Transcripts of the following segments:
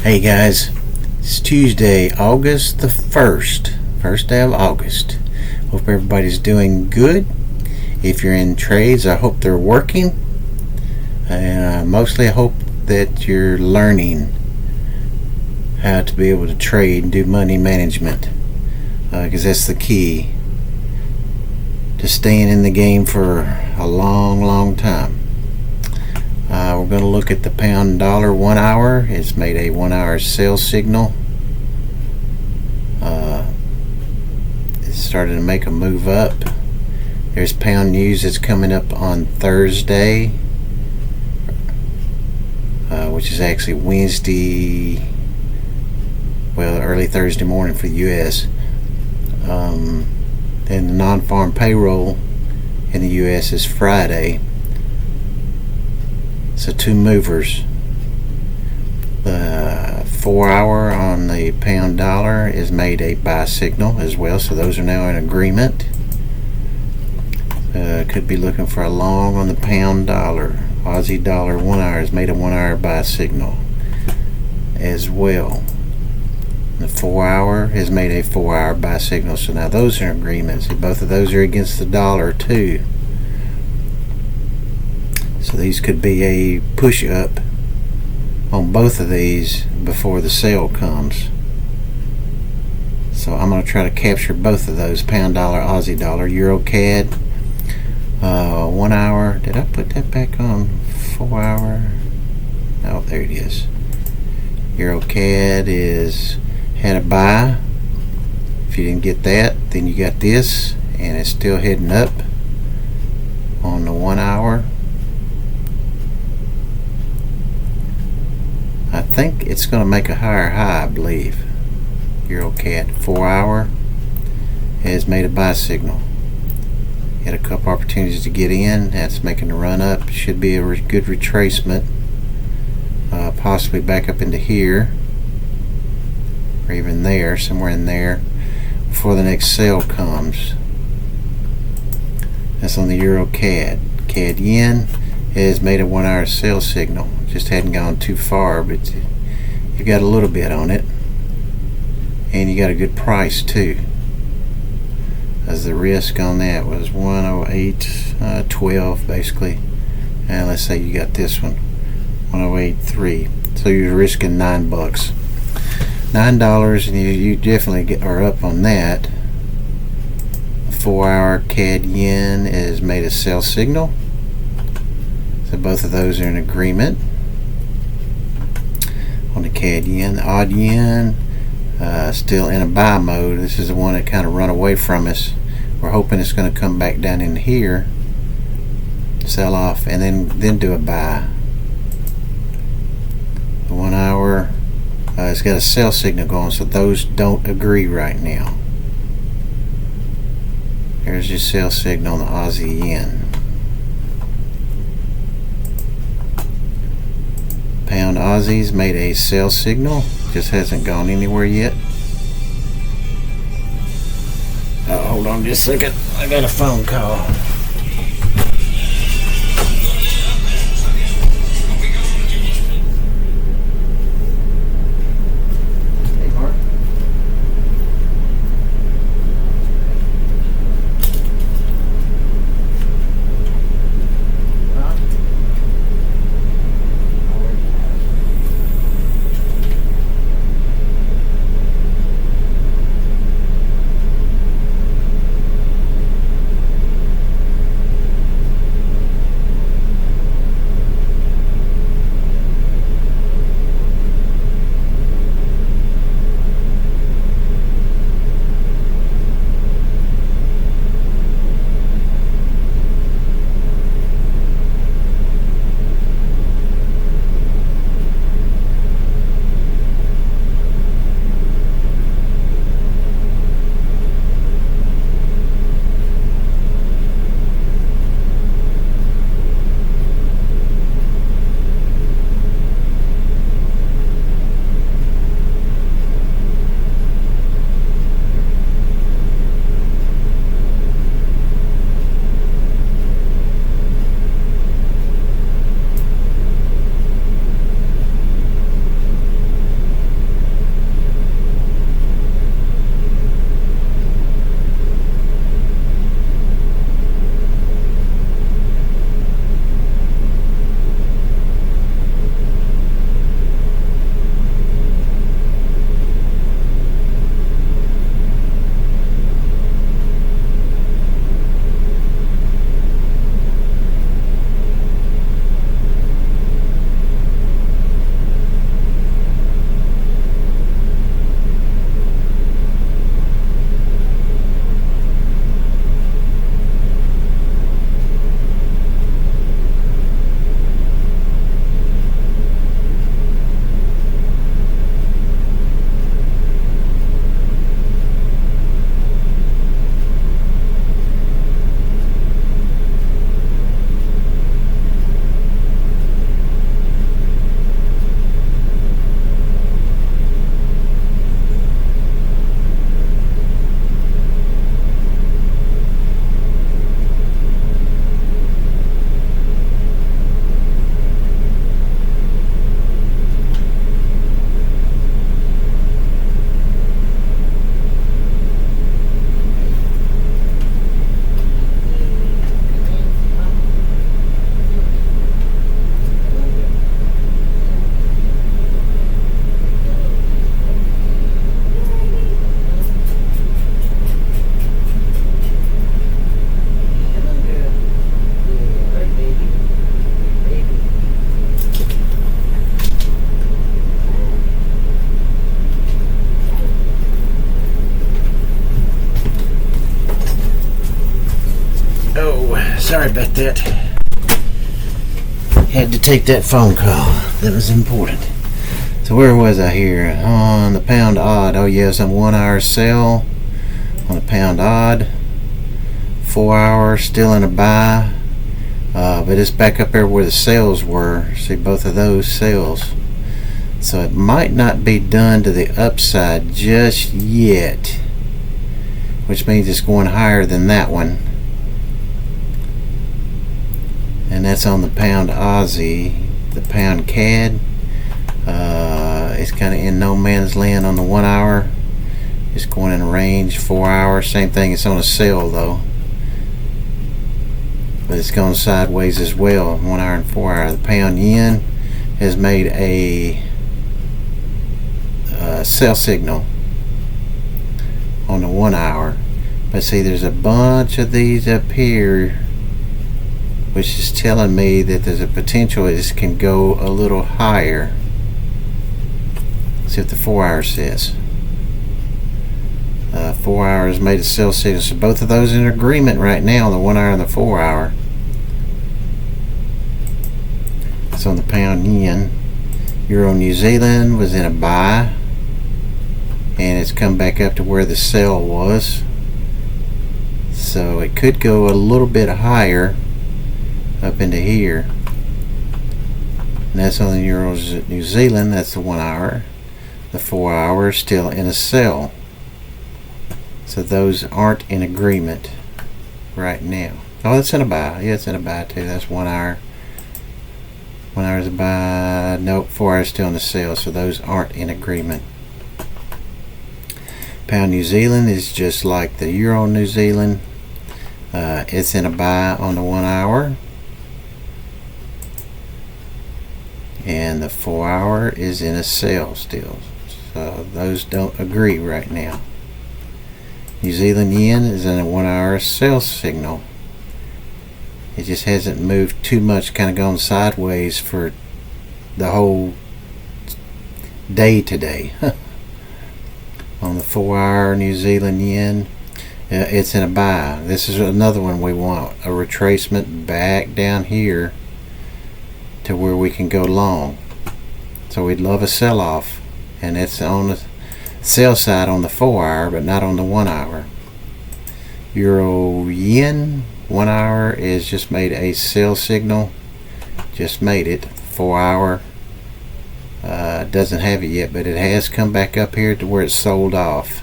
Hey guys, it's Tuesday, August the 1st, first day of August. Hope everybody's doing good. If you're in trades, I hope they're working. And mostly I hope that you're learning how to be able to trade and do money management. Because that's the key to staying in the game for a long time. We're going to look at the pound dollar 1 hour. It's made a 1 hour sell signal. It started to make a move up. There's pound news that's coming up on Thursday, which is actually Wednesday, well, early Thursday morning for the U.S. Then the non-farm payroll in the U.S. is Friday. So two movers. The 4 hour on the pound dollar is made a buy signal as well, so those are now in agreement. Could be looking for a long on the pound dollar. Aussie dollar 1 hour has made a 1 hour buy signal as well. The 4 hour has made a 4 hour buy signal, so now those are in agreement. So both of those are against the dollar too. So these could be a push up on both of these before the sale comes. So I'm going to try to capture both of those: pound dollar, Aussie dollar, Euro CAD. 1 hour. Did I put that back on 4 hour? Oh, there it is. Euro CAD is had a buy. If you didn't get that, then you got this, and it's still heading up on the 1 hour. I think it's going to make a higher high, I believe. Euro CAD 4 hour has made a buy signal. Had a couple opportunities to get in. That's making a run up. Should be a good retracement, possibly back up into here, or even there, somewhere in there, before the next sale comes. That's on the Euro CAD. CAD Yen has made a 1 hour sell signal. Just hadn't gone too far, but you got a little bit on it, and you got a good price too, as the risk on that was 108.12 basically. And let's say you got this one 108.3, so you're risking $9, and you definitely are up on that. 4 hour CAD Yen has made a sell signal, so both of those are in agreement. On the CAD Yen, the odd yen, still in a buy mode. This is the one that kind of run away from us. We're hoping it's going to come back down in here, sell off, and then do a buy. The 1 hour, it's got a sell signal going, so those don't agree right now. There's your sell signal on the Aussie yen. Pound Aussies made a sell signal, just hasn't gone anywhere yet. Hold on just a second, I got a phone call. Hey, Mark. Sorry about that. Had to take that phone call. That was important. So where was I here? On the pound odd. Oh yes, I'm 1 hour sell on the pound odd. 4 hour still in a buy. But it's back up there where the sales were. See both of those sales. So it might not be done to the upside just yet, which means it's going higher than that one. And that's on the pound Aussie. The pound CAD, it's kind of in no man's land on the 1 hour. It's going in range. 4 hours, same thing. It's on a sell though, but it's going sideways as well. 1 hour and 4 hour. The pound yen has made a sell signal on the 1 hour, but see there's a bunch of these up here, which is telling me that there's a potential this can go a little higher. See what the 4 hour says. 4 hours made a sell signal, so both of those in agreement right now, the 1 hour and the 4 hour. It's on the pound yen. Euro New Zealand was in a buy, and it's come back up to where the sell was, so it could go a little bit higher up into here. And that's on the Euro New Zealand. That's the 1 hour. The 4 hour is still in a sell, so those aren't in agreement right now. Oh, it's in a buy. Yeah, it's in a buy too. That's 1 hour. 1 hour is a buy. Nope, 4 hours still in the sell, so those aren't in agreement. Pound New Zealand is just like the Euro New Zealand. It's in a buy on the 1 hour, and the 4 hour is in a sell still, so those don't agree right now. New Zealand yen is in a 1 hour sell signal. It just hasn't moved too much, kind of gone sideways for the whole day today. On the 4 hour New Zealand yen, it's in a buy. This is another one we want, a retracement back down here to where we can go long. So we'd love a sell off, and it's on the sell side on the 4 hour, but not on the 1 hour. Euro yen 1 hour is just made a sell signal, just made it. 4 hour doesn't have it yet, but it has come back up here to where it's sold off,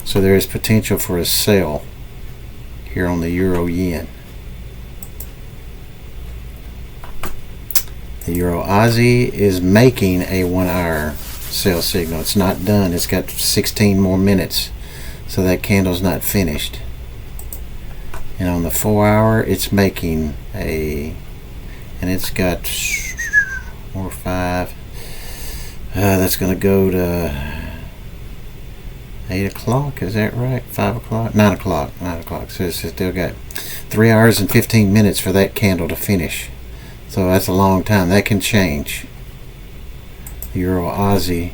so there is potential for a sell here on the Euro yen. The Euro Aussie is making a 1 hour sell signal. It's not done. It's got 16 more minutes, so that candle's not finished. And on the 4 hour, it's making a, and it's got 4 or 5. That's going to go to 8 o'clock. Is that right? 5 o'clock? 9 o'clock. 9 o'clock. So it's still got 3 hours and 15 minutes for that candle to finish. So that's a long time. That can change. Euro Aussie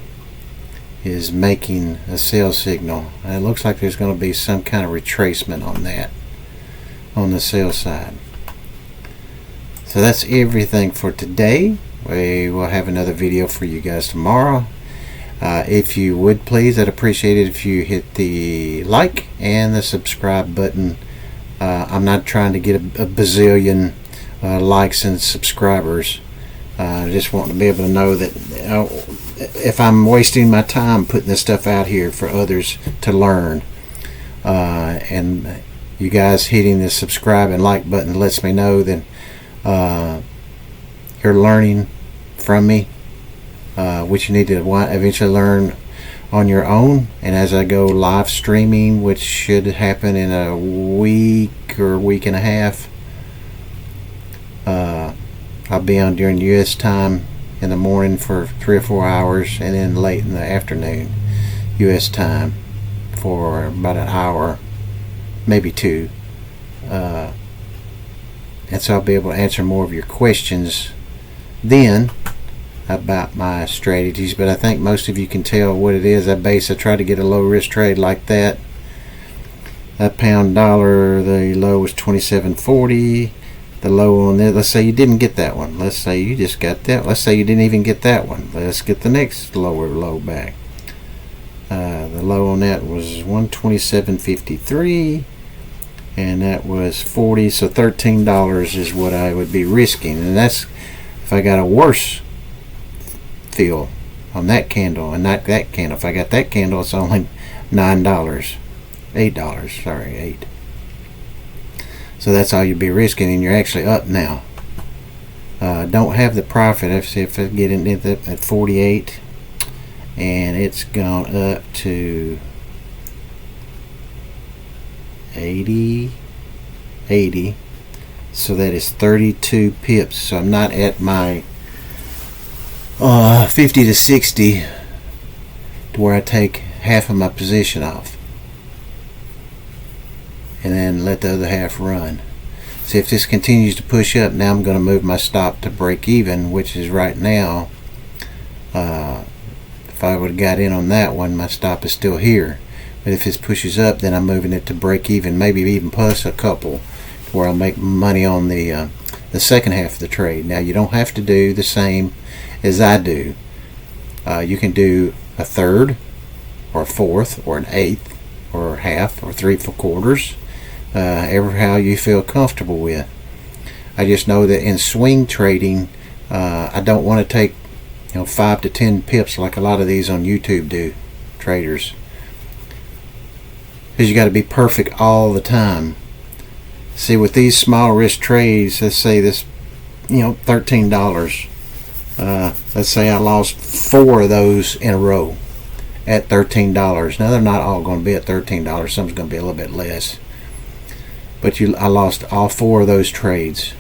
is making a sell signal, and it looks like there's going to be some kind of retracement on that on the sell side. So that's everything for today. We will have another video for you guys tomorrow. If you would please, I'd appreciate it if you hit the like and the subscribe button. I'm not trying to get a bazillion likes and subscribers. I just want to be able to know that if I'm wasting my time putting this stuff out here for others to learn, and you guys hitting the subscribe and like button lets me know that you're learning from me, which you need to eventually learn on your own. And as I go live streaming, which should happen in a week or week and a half, I'll be on during US time in the morning for 3 or 4 hours, and then late in the afternoon US time for about an hour, maybe 2, and so I'll be able to answer more of your questions then about my strategies. But I think most of you can tell what it is. I try to get a low risk trade like that That pound dollar, the low was 27.40. The low on there, let's say you didn't get that one. Let's say you just got that. Let's say you didn't even get that one. Let's get the next lower low back. The low on that was 127.53, and that was 40. So $13 is what I would be risking, and that's if I got a worse fill on that candle and not that candle. If I got that candle, it's only $9, $8. Sorry, 8. So that's all you'd be risking, and you're actually up now. Don't have the profit. If I get in at 48, and it's gone up to 80. So that is 32 pips. So I'm not at my 50 to 60 to where I take half of my position off and then let the other half run. See, if this continues to push up, now I'm going to move my stop to break even, which is right now. If I would have got in on that one, my stop is still here. But if this pushes up, then I'm moving it to break even, maybe even plus a couple, where I'll make money on the second half of the trade. Now, you don't have to do the same as I do. You can do a third, or a fourth, or an eighth, or half, or 3/4. How you feel comfortable with. I just know that in swing trading, I don't want to take 5 to 10 pips like a lot of these on YouTube do, traders, because you got to be perfect all the time. See, with these small risk trades, let's say this, $13. Let's say I lost 4 of those in a row at $13. Now they're not all going to be at $13. Some's going to be a little bit less. But I lost all 4 of those trades.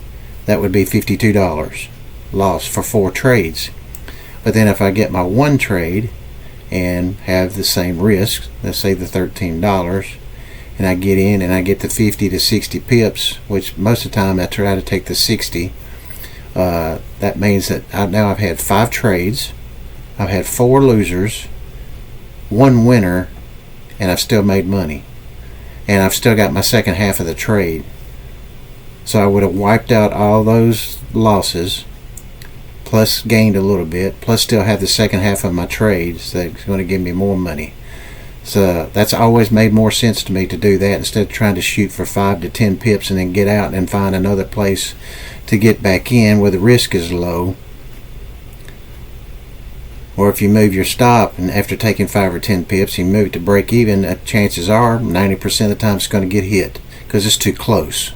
That would be $52 lost for 4 trades. But then if I get my one trade and have the same risk, let's say the $13, and I get in and I get the 50 to 60 pips, which most of the time I try to take the 60. That means that now I've had 5 trades, I've had 4 losers, 1 winner, and I've still made money. And I've still got my second half of the trade. So I would have wiped out all those losses, plus gained a little bit, plus still have the second half of my trades that's going to give me more money. So that's always made more sense to me to do that instead of trying to shoot for 5 to 10 pips and then get out and find another place to get back in where the risk is low. Or if you move your stop and after taking 5 or 10 pips you move it to break even, chances are 90% of the time it's going to get hit because it's too close.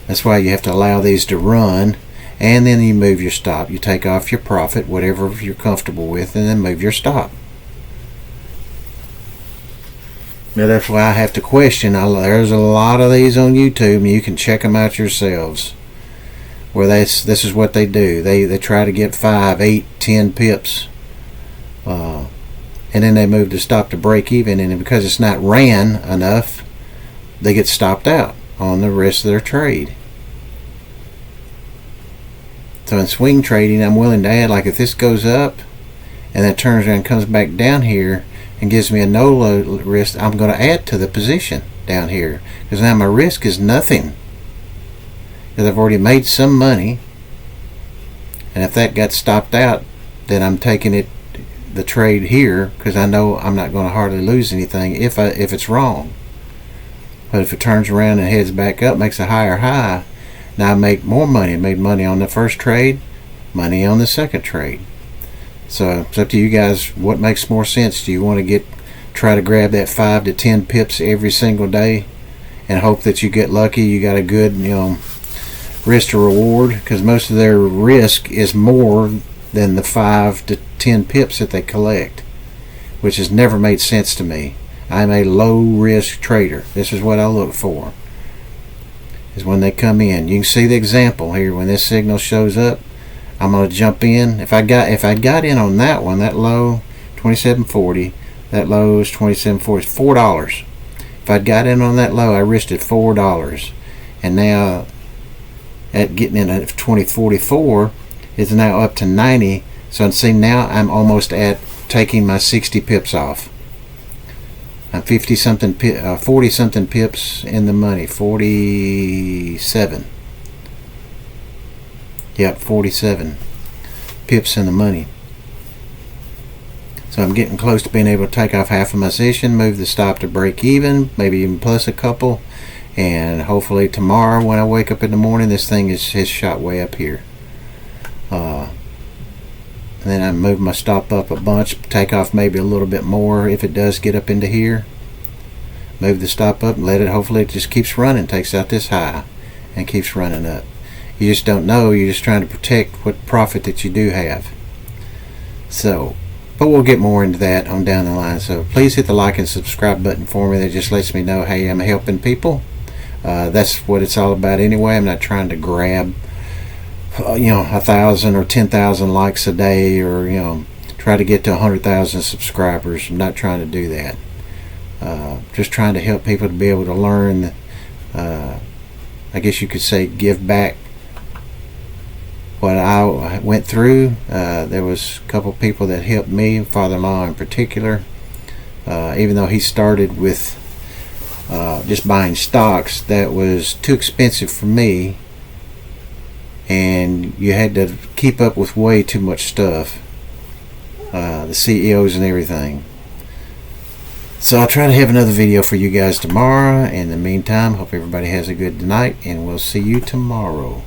That's why you have to allow these to run, and then you move your stop. You take off your profit, whatever you're comfortable with, and then move your stop. Now that's why I have to question. There's a lot of these on YouTube, and you can check them out yourselves. Where this is what they do. They try to get 5, 8, 10 pips, and then they move the stop to break even, and because it's not ran enough, they get stopped out on the rest of their trade. So in swing trading, I'm willing to add, like if this goes up and then turns around and comes back down here and gives me a no load risk, I'm going to add to the position down here because now my risk is nothing. Because I've already made some money, and if that got stopped out, then I'm taking the trade here because I know I'm not going to hardly lose anything if it's wrong. But if it turns around and heads back up, makes a higher high, now I make more money. I made money on the first trade, money on the second trade. So it's up to you guys. What makes more sense? Do you want to try to grab that 5 to 10 pips every single day and hope that you get lucky? You got a good risk to reward, because most of their risk is more than the 5 to 10 pips that they collect, which has never made sense to me. I'm a low risk trader. This is what I look for, is when they come in. You can see the example here. When this signal shows up, I'm going to jump in. If I got in on that one, that low 27.40, that low is 27.40, $4. If I'd got in on that low, I risked it $4, and now at getting in at 20.44 is now up to 90. So see, now I'm almost at taking my 60 pips off. I'm 40 something pips in the money. 47. Yep, 47 pips in the money. So I'm getting close to being able to take off half of my session, move the stop to break even, maybe even plus a couple, and hopefully tomorrow when I wake up in the morning, this thing has shot way up here. And then I move my stop up a bunch, take off maybe a little bit more if it does get up into here. Move the stop up and let it, hopefully it just keeps running, takes out this high and keeps running up. You just don't know, you're just trying to protect what profit that you do have. So, but we'll get more into that on down the line. So please hit the like and subscribe button for me. That just lets me know, hey, I'm helping people. That's what it's all about anyway. I'm not trying to grab 1,000 or 10,000 likes a day, or try to get to 100,000 subscribers. I'm not trying to do that. Just trying to help people to be able to learn, I guess you could say, give back what I went through. There was a couple people that helped me, father-in-law in particular, even though he started with just buying stocks. That was too expensive for me, and you had to keep up with way too much stuff, the CEOs and everything. So I'll try to have another video for you guys tomorrow. In the meantime, hope everybody has a good night, and we'll see you tomorrow.